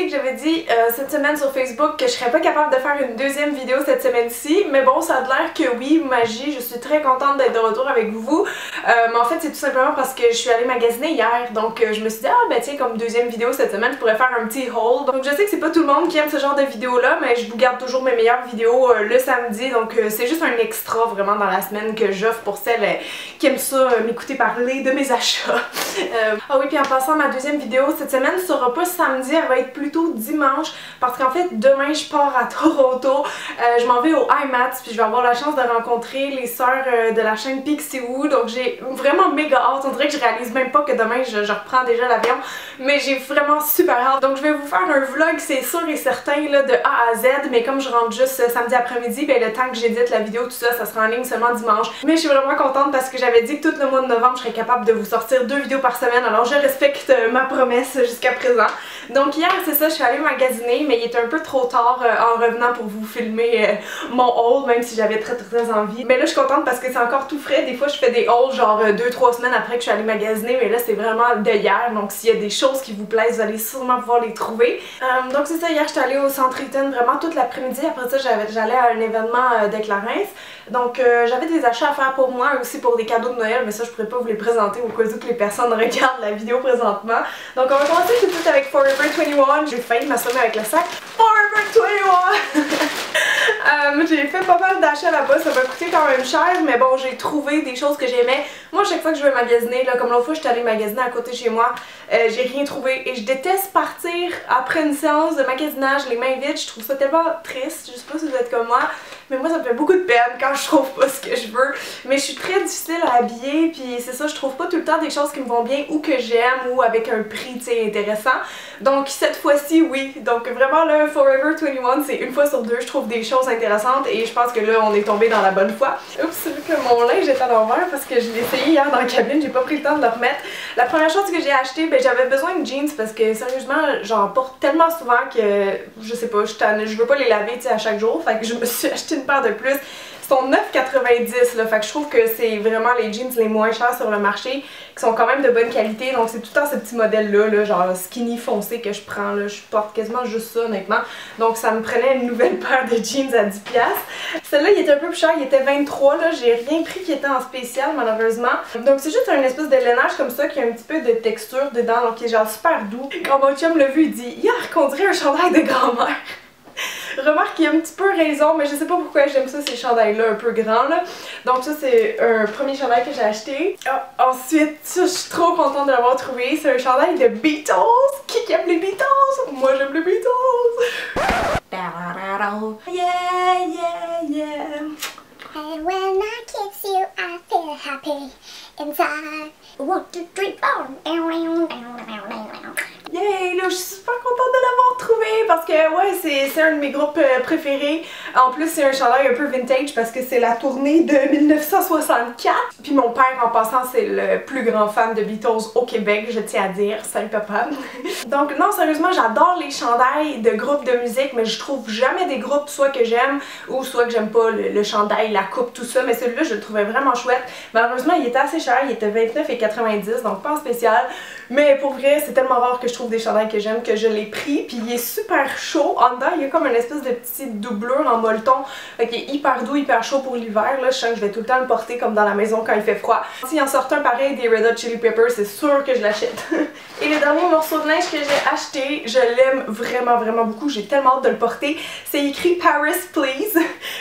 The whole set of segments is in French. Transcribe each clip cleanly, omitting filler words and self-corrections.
que j'avais dit cette semaine sur Facebook que je serais pas capable de faire une deuxième vidéo cette semaine-ci, mais bon, ça a l'air que oui, magie, je suis très contente d'être de retour avec vous. Mais en fait, c'est tout simplement parce que je suis allée magasiner hier, donc je me suis dit, ah ben tiens, comme deuxième vidéo cette semaine, je pourrais faire un petit haul. Donc je sais que c'est pas tout le monde qui aime ce genre de vidéo-là, mais je vous garde toujours mes meilleures vidéos le samedi, donc c'est juste un extra vraiment dans la semaine que j'offre pour celles qui aiment ça, m'écouter parler de mes achats. Ah oui, puis en passant, ma deuxième vidéo cette semaine sera pas samedi, elle va être plutôt dimanche, parce qu'en fait, demain je pars à Toronto, je m'en vais au IMATS, puis je vais avoir la chance de rencontrer les sœurs de la chaîne Pixiwoo, donc j'ai vraiment méga hâte. On dirait que je réalise même pas que demain je reprends déjà l'avion, mais j'ai vraiment super hâte. Donc je vais vous faire un vlog, c'est sûr et certain, là, de A à Z, mais comme je rentre juste samedi après-midi, ben le temps que j'édite la vidéo, tout ça, ça sera en ligne seulement dimanche. Mais je suis vraiment contente parce que j'avais dit que tout le mois de novembre, je serais capable de vous sortir 2 vidéos par semaine, alors je respecte ma promesse jusqu'à présent. Donc hier, c'est ça, je suis allée magasiner, mais il était un peu trop tard en revenant pour vous filmer mon haul, même si j'avais très envie. Mais là, je suis contente parce que c'est encore tout frais. Des fois, je fais des hauls genre 2-3 semaines après que je suis allée magasiner, mais là, c'est vraiment de hier. Donc s'il y a des choses qui vous plaisent, vous allez sûrement pouvoir les trouver. Donc c'est ça, hier, j'étais allée au Centre Eaton vraiment toute l'après-midi. Après ça, j'allais à un événement de Clarence. Donc j'avais des achats à faire pour moi et aussi pour des cadeaux de Noël, mais ça je pourrais pas vous les présenter au cas où que les personnes regardent la vidéo présentement. Donc on va commencer tout de suite avec Forever 21. J'ai failli m'assommer avec le sac Forever 21. J'ai fait pas mal d'achats là-bas, ça m'a coûté quand même cher, mais bon, j'ai trouvé des choses que j'aimais. Moi, chaque fois que je vais magasiner, là, comme l'autre fois, j'étais allée magasiner à côté de chez moi, j'ai rien trouvé et je déteste partir après une séance de magasinage les mains vides. Je trouve ça tellement triste, je sais pas si vous êtes comme moi, mais moi ça me fait beaucoup de peine quand je trouve pas ce que je veux. Mais je suis très difficile à habiller, puis c'est ça, je trouve pas tout le temps des choses qui me vont bien ou que j'aime ou avec un prix, tu sais, intéressant. Donc cette fois-ci, oui. Donc vraiment là, Forever 21, c'est une fois sur deux, je trouve des choses intéressantes et je pense que là, on est tombé dans la bonne foi. Oups, c'est vu que mon linge est à l'envers parce que je l'ai essayé hier dans la cabine, j'ai pas pris le temps de le remettre. La première chose que j'ai acheté, ben j'avais besoin de jeans parce que sérieusement, j'en porte tellement souvent que je sais pas, je veux pas les laver, tu sais, à chaque jour, fait que je me suis acheté une paire de plus. Ils sont 9,90 là, fait que je trouve que c'est vraiment les jeans les moins chers sur le marché, qui sont quand même de bonne qualité, donc c'est tout le temps ce petit modèle là, genre skinny foncé que je prends là, je porte quasiment juste ça honnêtement, donc ça me prenait une nouvelle paire de jeans à 10$. Celle-là il était un peu plus cher, il était 23 là, j'ai rien pris qui était en spécial malheureusement, donc c'est juste un espèce de lainage comme ça qui a un petit peu de texture dedans, donc qui est genre super doux. Quand mon chum l'a vu, il dit « Hier qu'on dirait un chandail de grand-mère ». Remarque qu'il a un petit peu raison, mais je sais pas pourquoi j'aime ça ces chandails là un peu grands là. Donc ça c'est un premier chandail que j'ai acheté. Ensuite, ça, je suis trop contente de l'avoir trouvé. C'est un chandail de Beatles. Qui aime les Beatles? Moi j'aime les Beatles. Yeah, yeah, yeah. And when I kiss you, I feel happy inside. 1, 2, 3, 4. Yay! Là, je suis super contente de l'avoir trouvé parce que, ouais, c'est un de mes groupes préférés. En plus, c'est un chandail un peu vintage parce que c'est la tournée de 1964. Puis mon père, en passant, c'est le plus grand fan de Beatles au Québec, je tiens à dire. Salut papa! Donc, non, sérieusement, j'adore les chandails de groupes de musique, mais je trouve jamais des groupes soit que j'aime ou soit que j'aime pas le chandail, la coupe, tout ça. Mais celui-là, je le trouvais vraiment chouette. Malheureusement, il était assez cher, il était 29,90$, donc pas en spécial. Mais pour vrai, c'est tellement rare que je trouve des chandails que j'aime que je l'ai pris. Puis il est super chaud. En dedans, il y a comme une espèce de petite doublure en molleton. Fait qu'il est hyper doux, hyper chaud pour l'hiver. Là, je sens que je vais tout le temps le porter comme dans la maison quand il fait froid. S'il en sort un pareil des Red Hot Chili Peppers, c'est sûr que je l'achète. Et le dernier morceau de neige que j'ai acheté, je l'aime vraiment beaucoup. J'ai tellement hâte de le porter. C'est écrit Paris Please.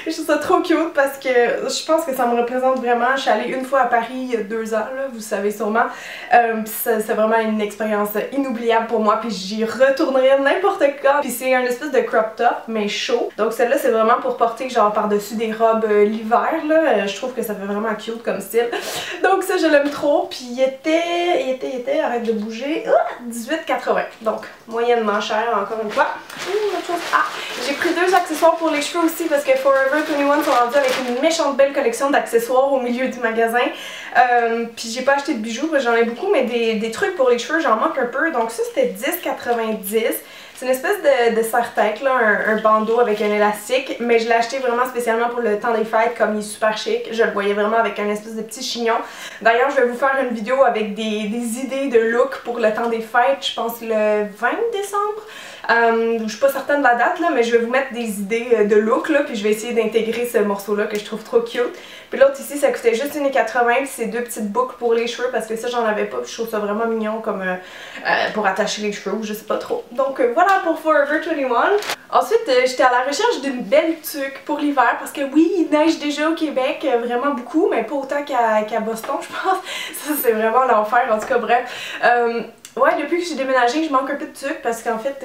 Je trouve ça trop cute parce que je pense que ça me représente vraiment. Je suis allée une fois à Paris il y a 2 ans, là, vous savez sûrement. C'est vraiment une expérience inoubliable pour moi, puis j'y retournerai n'importe quand. Puis c'est un espèce de crop top mais chaud, donc celle-là c'est vraiment pour porter genre par-dessus des robes l'hiver là. Je trouve que ça fait vraiment cute comme style, donc ça je l'aime trop. Puis il était, arrête de bouger, 18,80, donc moyennement cher encore une fois. Autre chose. Ah, j'ai pris 2 accessoires pour les cheveux aussi parce que Forever 21 sont rendus avec une méchante belle collection d'accessoires au milieu du magasin. Puis j'ai pas acheté de bijoux, j'en ai beaucoup, mais des trucs pour les cheveux j'en manque un peu, donc ça c'était 10,90$. C'est une espèce de serre-tête, là, un bandeau avec un élastique, mais je l'ai acheté vraiment spécialement pour le temps des fêtes, comme il est super chic. Je le voyais vraiment avec un espèce de petit chignon. D'ailleurs, je vais vous faire une vidéo avec des idées de look pour le temps des fêtes, je pense le 20 décembre. Je suis pas certaine de la date là, mais je vais vous mettre des idées de look là, puis je vais essayer d'intégrer ce morceau là que je trouve trop cute. Puis l'autre ici, ça coûtait juste 1,80 puis c'est 2 petites boucles pour les cheveux parce que ça j'en avais pas, puis je trouve ça vraiment mignon comme pour attacher les cheveux ou je sais pas trop. Donc voilà pour Forever 21. Ensuite, j'étais à la recherche d'une belle tuque pour l'hiver parce que oui, il neige déjà au Québec, vraiment beaucoup, mais pas autant qu'à Boston je pense. Ça c'est vraiment l'enfer, en tout cas bref. Ouais, depuis que j'ai déménagé, je manque un peu de tuque parce qu'en fait,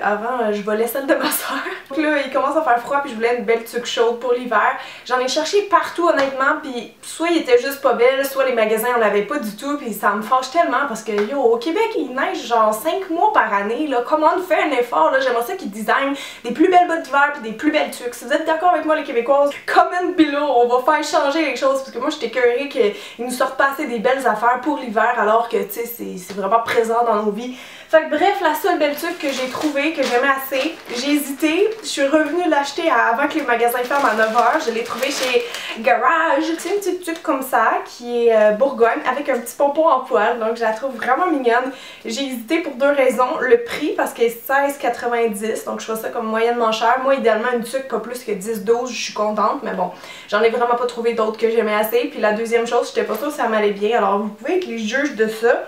avant, je volais celle de ma soeur. Donc là, il commence à faire froid puis je voulais une belle tuque chaude pour l'hiver. J'en ai cherché partout honnêtement puis soit il était juste pas belle, soit les magasins en avaient pas du tout puis ça me fâche tellement parce que yo, au Québec, il neige genre 5 mois par année là. Comment on fait un effort là? J'aimerais ça qu'ils designent des plus belles bottes d'hiver puis des plus belles tuques. Si vous êtes d'accord avec moi les Québécoises, comment below, on va faire changer les choses parce que moi j'étais écœurée qu'ils nous sortent pas assez des belles affaires pour l'hiver alors que tu sais, c'est vraiment présent dans nos vies. Fait que bref, la seule belle tuque que j'ai trouvée, que j'aimais assez, j'ai hésité, je suis revenue l'acheter avant que les magasins ferment à 9h, je l'ai trouvée chez Garage. C'est une petite tuque comme ça, qui est Bourgogne, avec un petit pompon en poil, donc je la trouve vraiment mignonne. J'ai hésité pour deux raisons, le prix, parce qu'elle est 16,90, donc je trouve ça comme moyennement cher. Moi, idéalement, une tuque pas plus que 10-12, je suis contente, mais bon, j'en ai vraiment pas trouvé d'autres que j'aimais assez. Puis la deuxième chose, j'étais pas sûre si ça m'allait bien, alors vous pouvez être les juges de ça.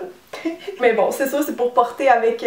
Mais bon, c'est sûr, c'est pour porter avec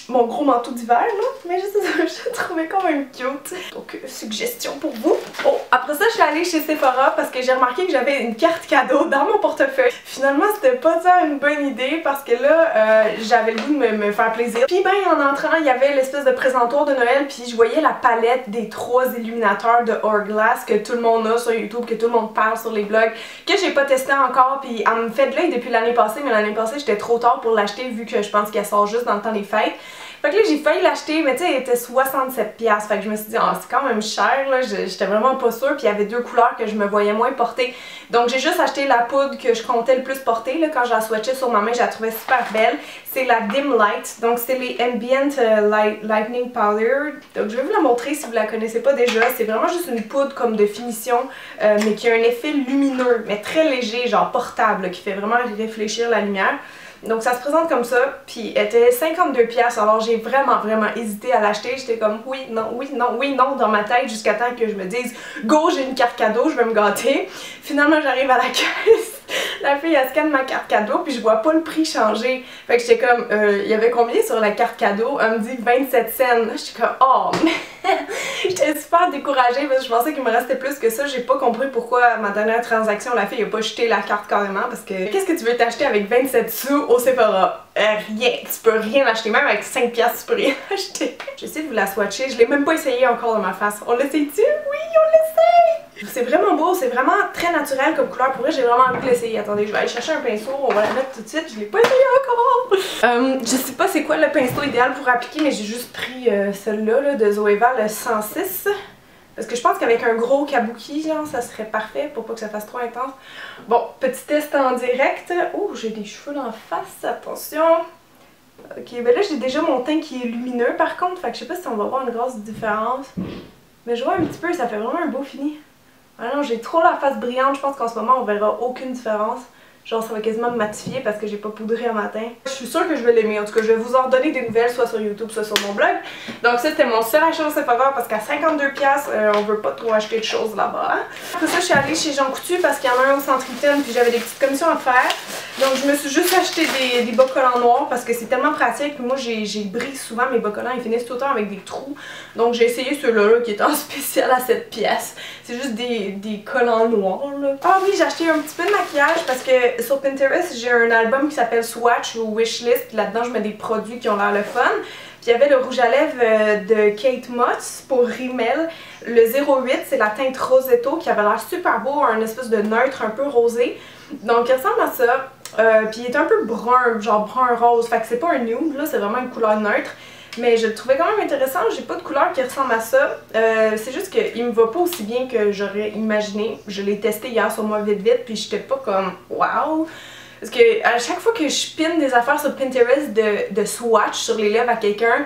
mon gros manteau d'hiver, là. Mais je le trouvais quand même cute. Donc, suggestion pour vous. Bon, après ça, je suis allée chez Sephora parce que j'ai remarqué que j'avais une carte cadeau dans mon portefeuille. Finalement, c'était pas ça une bonne idée parce que là, j'avais le goût de me faire plaisir. Puis ben, en entrant, il y avait l'espèce de présentoir de Noël, puis je voyais la palette des 3 illuminateurs de Hourglass que tout le monde a sur YouTube, que tout le monde parle sur les blogs, que j'ai pas testé encore, puis elle me fait de l'œil depuis l'année passée, mais l'année passée, j'étais trop tard pour l'acheter vu que je pense qu'elle sort juste dans le temps des fêtes. Fait que là j'ai failli l'acheter, mais tu sais elle était 67$, fait que je me suis dit oh, c'est quand même cher là, j'étais vraiment pas sûre, puis il y avait 2 couleurs que je me voyais moins porter. Donc j'ai juste acheté la poudre que je comptais le plus porter là, quand je la swatchais sur ma main, je la trouvais super belle. C'est la Dim Light, donc c'est les Ambient Lightning Powder. Donc je vais vous la montrer si vous la connaissez pas déjà. C'est vraiment juste une poudre comme de finition, mais qui a un effet lumineux, mais très léger, genre portable, qui fait vraiment réfléchir la lumière. Donc ça se présente comme ça, puis elle était 52$, alors j'ai vraiment hésité à l'acheter. J'étais comme oui, non, oui, non, oui, non dans ma tête jusqu'à temps que je me dise go, j'ai une carte cadeau, je vais me gâter. Finalement j'arrive à la caisse, la fille elle scanne ma carte cadeau, puis je vois pas le prix changer. Fait que j'étais comme, il y avait combien sur la carte cadeau? Elle me dit 27 cents. Là j'étais comme oh mais j'étais super découragée parce que je pensais qu'il me restait plus que ça. J'ai pas compris pourquoi ma dernière transaction, la fille a pas jeté la carte carrément parce que qu'est-ce que tu veux t'acheter avec 27 sous au Sephora? Rien, tu peux rien acheter, même avec 5$, tu peux rien acheter. J'essaie de vous la swatcher, je l'ai même pas essayé encore dans ma face. On l'essaye-tu? Oui, on l'essaye! C'est vraiment beau, c'est vraiment très naturel comme couleur. Pour vrai, j'ai vraiment envie de l'essayer. Attendez, je vais aller chercher un pinceau, on va la mettre tout de suite. Je l'ai pas essayé encore! Je sais pas c'est quoi le pinceau idéal pour appliquer, mais j'ai juste pris celui-là de Zoeva, le 106. Parce que je pense qu'avec un gros kabuki, genre, ça serait parfait pour pas que ça fasse trop intense. Bon, petit test en direct. Oh, j'ai des cheveux dans la face, attention. Ok, ben là j'ai déjà mon teint qui est lumineux par contre, fait que je sais pas si on va voir une grosse différence. Mais je vois un petit peu, ça fait vraiment un beau fini. Ah non, j'ai trop la face brillante, je pense qu'en ce moment on verra aucune différence. Genre ça va quasiment me matifier parce que j'ai pas poudré un matin. Je suis sûre que je vais l'aimer, en tout cas je vais vous en donner des nouvelles soit sur YouTube soit sur mon blog. Donc ça c'était mon seul achat au Sephora parce qu'à 52$, on veut pas trop acheter de choses là-bas. Hein? Après ça je suis allée chez Jean Coutu parce qu'il y en a un au Centre Eaton puis j'avais des petites commissions à faire. Donc je me suis juste acheté des bas collants noirs parce que c'est tellement pratique. Puis moi j'ai brise souvent mes bas collants, ils finissent tout le temps avec des trous. Donc j'ai essayé ceux-là qui est en spécial à 7$. C'est juste des collants noirs là. Ah oui, j'ai acheté un petit peu de maquillage parce que sur Pinterest, j'ai un album qui s'appelle Swatch ou Wishlist. Là-dedans, je mets des produits qui ont l'air le fun. Puis il y avait le rouge à lèvres de Kate Moss pour Rimmel. Le 08, c'est la teinte Rosetto qui avait l'air super beau, un espèce de neutre un peu rosé. Donc il ressemble à ça. Puis il est un peu brun, genre brun rose. Fait que c'est pas un nude, là, c'est vraiment une couleur neutre. Mais je le trouvais quand même intéressant, j'ai pas de couleur qui ressemble à ça. C'est juste qu'il me va pas aussi bien que j'aurais imaginé. Je l'ai testé hier sur moi vite puis j'étais pas comme wow. Parce que à chaque fois que je pine des affaires sur Pinterest de swatch sur les lèvres à quelqu'un,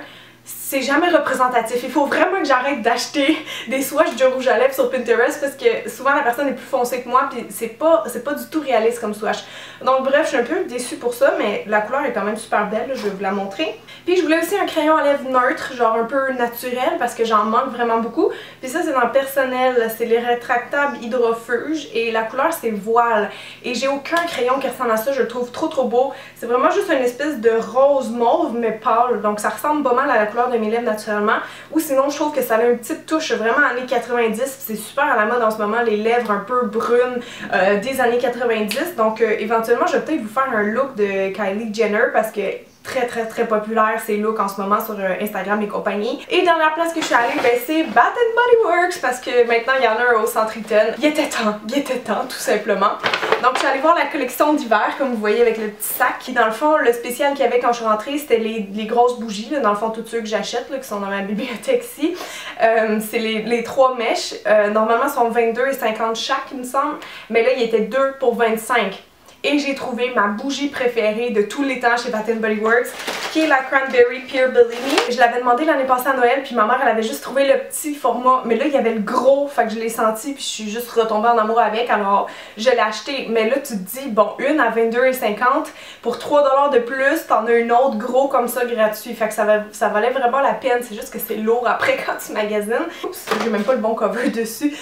c'est jamais représentatif. Il faut vraiment que j'arrête d'acheter des swatchs de rouge à lèvres sur Pinterest parce que souvent la personne est plus foncée que moi puis c'est pas du tout réaliste comme swatch. Donc bref, je suis un peu déçue pour ça, mais la couleur est quand même super belle, là, je vais vous la montrer. Puis je voulais aussi un crayon à lèvres neutre, genre un peu naturel parce que j'en manque vraiment beaucoup. Puis ça c'est dans Personnel, c'est les rétractables hydrofuge et la couleur c'est Voile. Et j'ai aucun crayon qui ressemble à ça, je le trouve trop beau. C'est vraiment juste une espèce de rose mauve mais pâle, donc ça ressemble pas mal à la couleur de mes lèvres naturellement. Ou sinon je trouve que ça a une petite touche vraiment années 90, c'est super à la mode en ce moment, les lèvres un peu brunes des années 90. Donc éventuellement je vais peut-être vous faire un look de Kylie Jenner parce que très populaire ces looks en ce moment sur Instagram et compagnie. Et dernière place que je suis allée, ben c'est Bath & Body Works parce que maintenant il y en a un au Centre Eaton. Il était temps tout simplement. Donc je suis allée voir la collection d'hiver comme vous voyez avec le petit sac qui dans le fond le spécial qu'il y avait quand je suis rentrée c'était les grosses bougies là, dans le fond tous ceux que j'achète qui sont dans ma bibliothèque ici. C'est les 3 mèches. Normalement sont 22,50 chaque il me semble, mais là il était 2 pour 25. Et j'ai trouvé ma bougie préférée de tous les temps chez Bath & Body Works, qui est la Cranberry Pure Bellini. Je l'avais demandé l'année passée à Noël, puis ma mère elle avait juste trouvé le petit format, mais là il y avait le gros, fait que je l'ai senti, puis je suis juste retombée en amour avec, alors je l'ai acheté. Mais là tu te dis, bon, une à 22,50, pour 3$ de plus, t'en as une autre gros comme ça gratuit, fait que ça valait vraiment la peine, c'est juste que c'est lourd après quand tu magasines. Oups, j'ai même pas le bon cover dessus,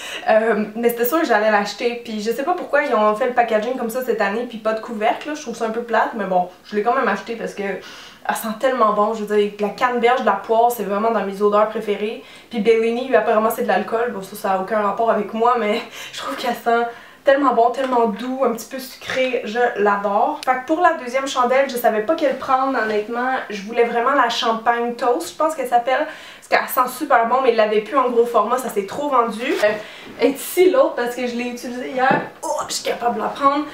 mais c'était sûr que j'allais l'acheter, puis je sais pas pourquoi ils ont fait le packaging comme ça cette année, puis pas de couvercle, là. Je trouve ça un peu plate, mais bon, je l'ai quand même acheté parce que elle sent tellement bon. Je veux dire, la canneberge, de la poire, c'est vraiment dans mes odeurs préférées. Puis Bellini, apparemment c'est de l'alcool, bon ça n'a aucun rapport avec moi, mais je trouve qu'elle sent tellement bon, tellement doux, un petit peu sucré, je l'adore. Fait que pour la deuxième chandelle, je savais pas quelle prendre honnêtement, je voulais vraiment la champagne toast, je pense qu'elle s'appelle, parce qu'elle sent super bon, mais il l'avait plus en gros format, ça s'est trop vendu. Et ici l'autre, parce que je l'ai utilisé hier, oh, je suis capable de la prendre.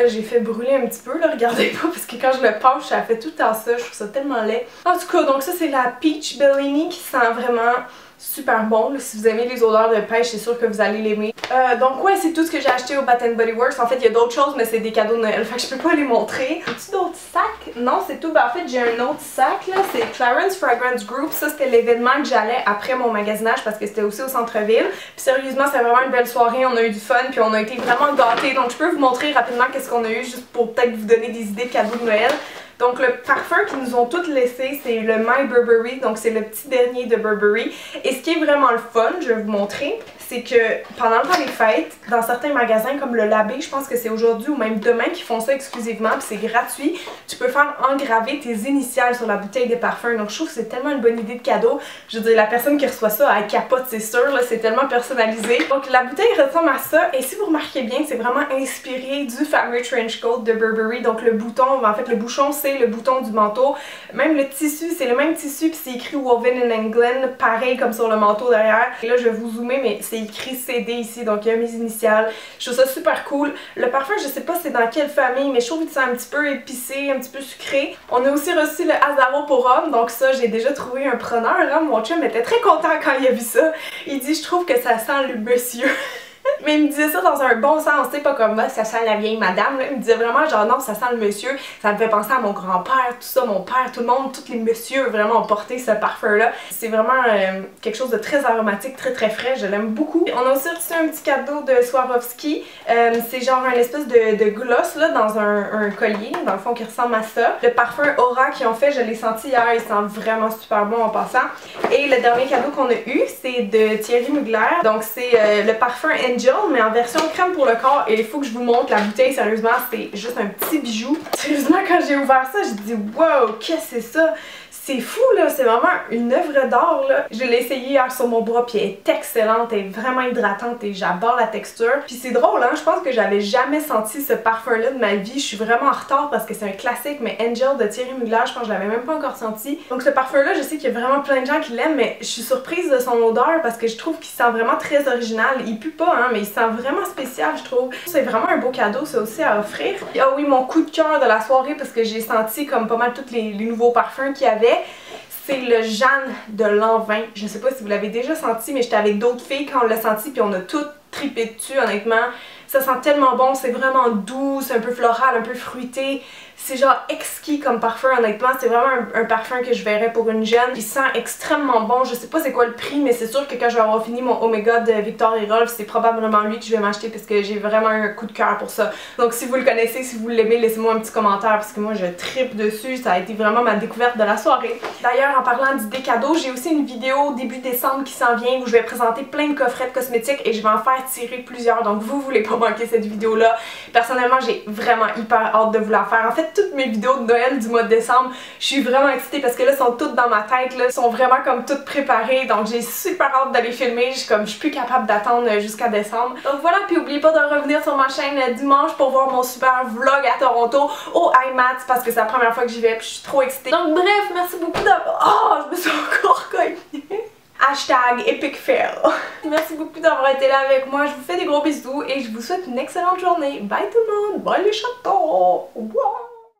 J'ai fait brûler un petit peu, là, regardez pas, parce que quand je le penche, ça fait tout le temps ça, je trouve ça tellement laid. En tout cas, donc ça c'est la Peach Bellini qui sent vraiment super bon. Là, si vous aimez les odeurs de pêche, c'est sûr que vous allez l'aimer. Donc ouais, c'est tout ce que j'ai acheté au Bath & Body Works. En fait, il y a d'autres choses, mais c'est des cadeaux de Noël, fait que je peux pas les montrer. As-tu d'autres sacs? Non, c'est tout. Ben, en fait, j'ai un autre sac, là. C'est Clarins Fragrance Group. Ça, c'était l'événement que j'allais après mon magasinage parce que c'était aussi au centre-ville. Puis sérieusement, c'est vraiment une belle soirée. On a eu du fun, puis on a été vraiment gâtés. Donc, je peux vous montrer rapidement qu'est-ce qu'on a eu, juste pour peut-être vous donner des idées de cadeaux de Noël. Donc le parfum qu'ils nous ont toutes laissé, c'est le My Burberry, donc c'est le petit dernier de Burberry. Et ce qui est vraiment le fun, je vais vous montrer, c'est que pendant le temps des fêtes, dans certains magasins comme le Labé, je pense que c'est aujourd'hui ou même demain qu'ils font ça exclusivement, puis c'est gratuit, tu peux faire engraver tes initiales sur la bouteille de parfum. Donc je trouve que c'est tellement une bonne idée de cadeau. Je veux dire, la personne qui reçoit ça, elle capote, c'est sûr, c'est tellement personnalisé. Donc la bouteille ressemble à ça, et si vous remarquez bien, c'est vraiment inspiré du fameux trench coat de Burberry. Donc le bouton, en fait le bouchon, c'est le bouton du manteau. Même le tissu, c'est le même tissu, puis c'est écrit Woven in England, pareil comme sur le manteau derrière. Et là, je vais vous zoomer, mais c'est écrit CD ici, donc il y a mes initiales. Je trouve ça super cool. Le parfum, je sais pas c'est dans quelle famille, mais je trouve que c'est un petit peu épicé, un petit peu sucré. On a aussi reçu le Azzaro pour homme, donc ça, j'ai déjà trouvé un preneur. Là. Mon chum était très content quand il a vu ça. Il dit, je trouve que ça sent le monsieur. Mais il me disait ça dans un bon sens, tu sais, pas comme ça sent la vieille madame, là. Il me disait vraiment genre non, ça sent le monsieur, ça me fait penser à mon grand-père, tout ça, mon père, tout le monde, tous les messieurs vraiment ont porté ce parfum-là. C'est vraiment quelque chose de très aromatique, très frais, je l'aime beaucoup. On a aussi reçu un petit cadeau de Swarovski, c'est genre un espèce de gloss là dans un collier, dans le fond qui ressemble à ça. Le parfum Aura qu'ils ont fait, je l'ai senti hier, il sent vraiment super bon en passant. Et le dernier cadeau qu'on a eu, c'est de Thierry Mugler, donc c'est le parfum Angel, mais en version crème pour le corps, et il faut que je vous montre la bouteille, sérieusement c'est juste un petit bijou. Sérieusement quand j'ai ouvert ça, j'ai dit wow, qu'est-ce que c'est ça? C'est fou là, c'est vraiment une œuvre d'art là. Je l'ai essayé hier sur mon bras puis elle est excellente, elle est vraiment hydratante et j'adore la texture. Puis c'est drôle hein, je pense que j'avais jamais senti ce parfum là de ma vie. Je suis vraiment en retard parce que c'est un classique, mais Angel de Thierry Mugler, je pense que je l'avais même pas encore senti. Donc ce parfum là, je sais qu'il y a vraiment plein de gens qui l'aiment, mais je suis surprise de son odeur parce que je trouve qu'il sent vraiment très original. Il pue pas hein, mais il sent vraiment spécial je trouve. C'est vraiment un beau cadeau ça aussi à offrir. Et ah oui, mon coup de cœur de la soirée parce que j'ai senti comme pas mal tous les nouveaux parfums qu'il y avait. C'est le Jeanne de l'an 20. Je sais pas si vous l'avez déjà senti, mais j'étais avec d'autres filles quand on l'a senti, puis on a toutes tripé dessus, honnêtement. Ça sent tellement bon, c'est vraiment doux, c'est un peu floral, un peu fruité. C'est genre exquis comme parfum, honnêtement, c'est vraiment un parfum que je verrais pour une jeune. Il sent extrêmement bon, je sais pas c'est quoi le prix, mais c'est sûr que quand je vais avoir fini mon Oh My God de Viktor et Rolf, c'est probablement lui que je vais m'acheter parce que j'ai vraiment un coup de cœur pour ça. Donc si vous le connaissez, si vous l'aimez, laissez-moi un petit commentaire parce que moi je trippe dessus, ça a été vraiment ma découverte de la soirée. D'ailleurs, en parlant d'idées cadeaux, j'ai aussi une vidéo début décembre qui s'en vient où je vais présenter plein de coffrets de cosmétiques et je vais en faire tirer plusieurs, donc vous voulez pas manquer cette vidéo là. Personnellement, j'ai vraiment hyper hâte de vous la faire. En fait, toutes mes vidéos de Noël du mois de décembre, je suis vraiment excitée parce que là, sont toutes dans ma tête, là, sont vraiment comme toutes préparées, donc j'ai super hâte de les filmer. Je suis plus capable d'attendre jusqu'à décembre. Donc voilà, puis n'oubliez pas de revenir sur ma chaîne dimanche pour voir mon super vlog à Toronto au IMATS parce que c'est la première fois que j'y vais puis je suis trop excitée. Donc bref, merci beaucoup d'avoir... Oh, je me suis encore cognée. Hashtag Epic Fail. Merci beaucoup d'avoir été là avec moi. Je vous fais des gros bisous et je vous souhaite une excellente journée. Bye tout le monde. Bye les chatons. Wow.